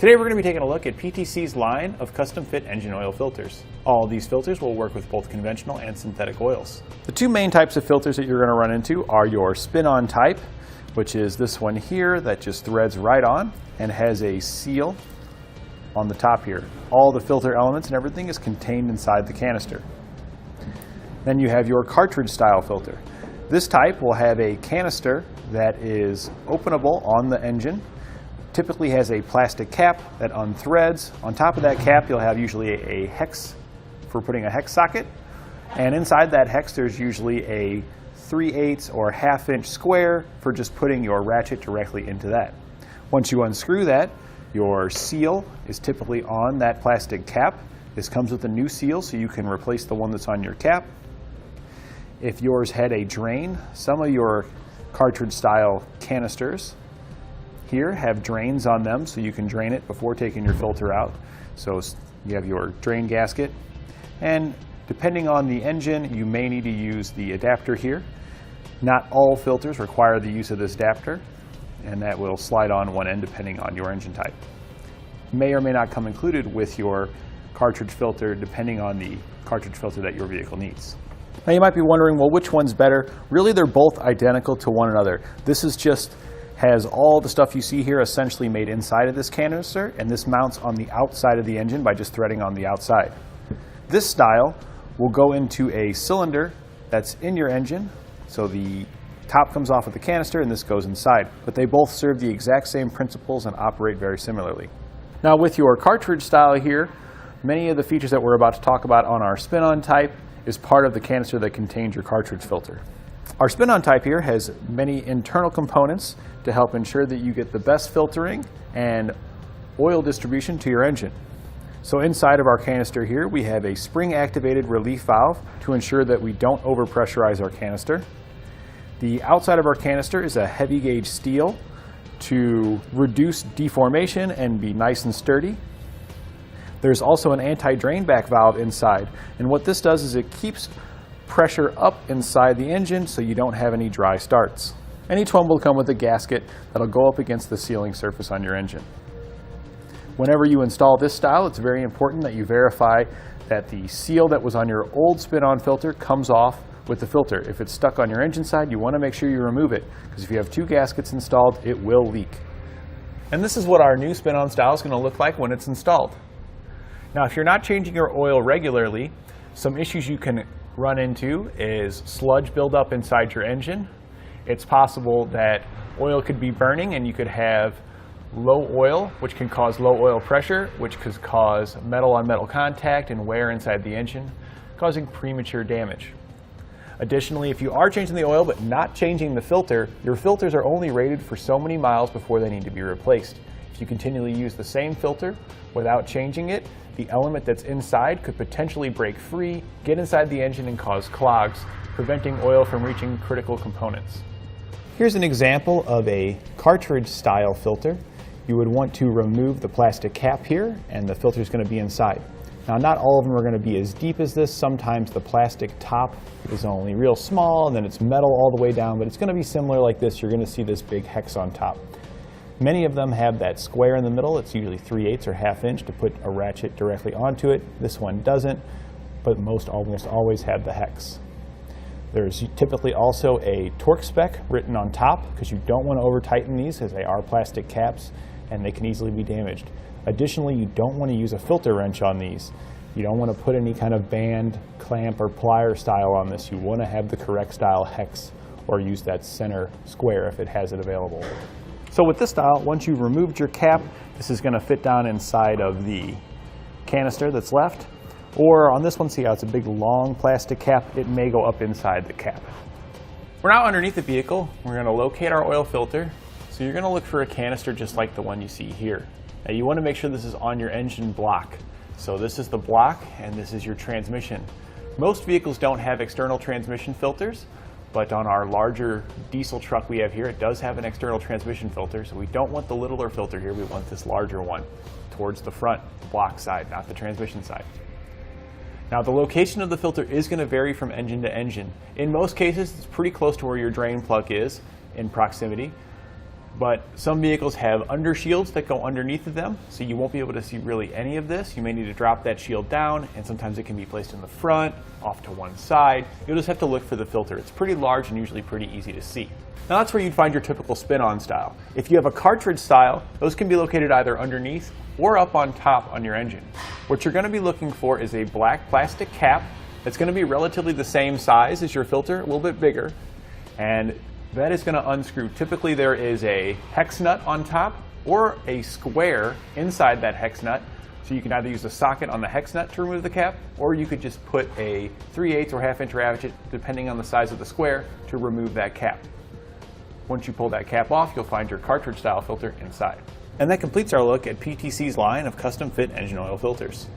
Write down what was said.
Today we're going to be taking a look at PTC's line of custom fit engine oil filters. All of these filters will work with both conventional and synthetic oils. The two main types of filters that you're going to run into are your spin-on type, which is this one here that just threads right on and has a seal on the top here. All the filter elements and everything is contained inside the canister. Then you have your cartridge style filter. This type will have a canister that is openable on the engine. Typically has a plastic cap that unthreads. On top of that cap you'll have usually a hex for putting a hex socket, and inside that hex there's usually a 3/8 or ½ inch square for just putting your ratchet directly into that. Once you unscrew that, your seal is typically on that plastic cap. This comes with a new seal so you can replace the one that's on your cap. If yours had a drain, some of your cartridge style canisters here have drains on them so you can drain it before taking your filter out. So you have your drain gasket, and depending on the engine you may need to use the adapter here. Not all filters require the use of this adapter, and that will slide on one end depending on your engine type. May or may not come included with your cartridge filter depending on the cartridge filter that your vehicle needs. Now you might be wondering, well, which one's better? Really, they're both identical to one another. This is just has all the stuff you see here essentially made inside of this canister, and this mounts on the outside of the engine by just threading on the outside. This style will go into a cylinder that's in your engine, so the top comes off of the canister and this goes inside, but they both serve the exact same principles and operate very similarly. Now with your cartridge style here, many of the features that we're about to talk about on our spin-on type is part of the canister that contains your cartridge filter. Our spin-on type here has many internal components to help ensure that you get the best filtering and oil distribution to your engine. So inside of our canister here we have a spring-activated relief valve to ensure that we don't overpressurize our canister. The outside of our canister is a heavy gauge steel to reduce deformation and be nice and sturdy. There's also an anti-drain back valve inside, and what this does is it keeps pressure up inside the engine so you don't have any dry starts. And each one will come with a gasket that'll go up against the sealing surface on your engine. Whenever you install this style, it's very important that you verify that the seal that was on your old spin-on filter comes off with the filter. If it's stuck on your engine side, you want to make sure you remove it, because if you have two gaskets installed, it will leak. And this is what our new spin-on style is going to look like when it's installed. Now if you're not changing your oil regularly, some issues you can run into is sludge buildup inside your engine. It's possible that oil could be burning and you could have low oil, which can cause low oil pressure, which could cause metal on metal contact and wear inside the engine, causing premature damage. Additionally, if you are changing the oil but not changing the filter, your filters are only rated for so many miles before they need to be replaced. If you continually use the same filter without changing it, the element that's inside could potentially break free, get inside the engine and cause clogs, preventing oil from reaching critical components. Here's an example of a cartridge style filter. You would want to remove the plastic cap here, and the filter is going to be inside. Now not all of them are going to be as deep as this. Sometimes the plastic top is only real small and then it's metal all the way down, but it's going to be similar like this. You're going to see this big hex on top. Many of them have that square in the middle. It's usually 3/8 or ½ inch to put a ratchet directly onto it. This one doesn't, but most almost always have the hex. There's typically also a torque spec written on top, because you don't want to over tighten these as they are plastic caps and they can easily be damaged. Additionally, you don't want to use a filter wrench on these. You don't want to put any kind of band, clamp, or plier style on this. You want to have the correct style hex or use that center square if it has it available. So with this style, once you've removed your cap, this is going to fit down inside of the canister that's left. Or on this one, see how it's a big long plastic cap? It may go up inside the cap. We're now underneath the vehicle. We're going to locate our oil filter. So you're going to look for a canister just like the one you see here. Now you want to make sure this is on your engine block. So this is the block and this is your transmission. Most vehicles don't have external transmission filters, but on our larger diesel truck we have here, it does have an external transmission filter. So we don't want the littler filter here, we want this larger one towards the front block side, not the transmission side. Now the location of the filter is going to vary from engine to engine. In most cases, it's pretty close to where your drain plug is in proximity. But some vehicles have undershields that go underneath of them, so you won't be able to see really any of this. You may need to drop that shield down, and sometimes it can be placed in the front, off to one side. You'll just have to look for the filter. It's pretty large and usually pretty easy to see. Now that's where you'd find your typical spin-on style. If you have a cartridge style, those can be located either underneath or up on top on your engine. What you're going to be looking for is a black plastic cap that's going to be relatively the same size as your filter, a little bit bigger, and that is going to unscrew. Typically there is a hex nut on top or a square inside that hex nut. So you can either use a socket on the hex nut to remove the cap, or you could just put a 3/8 or 1/2 inch ratchet, depending on the size of the square, to remove that cap. Once you pull that cap off, you'll find your cartridge style filter inside. And that completes our look at PTC's line of custom fit engine oil filters.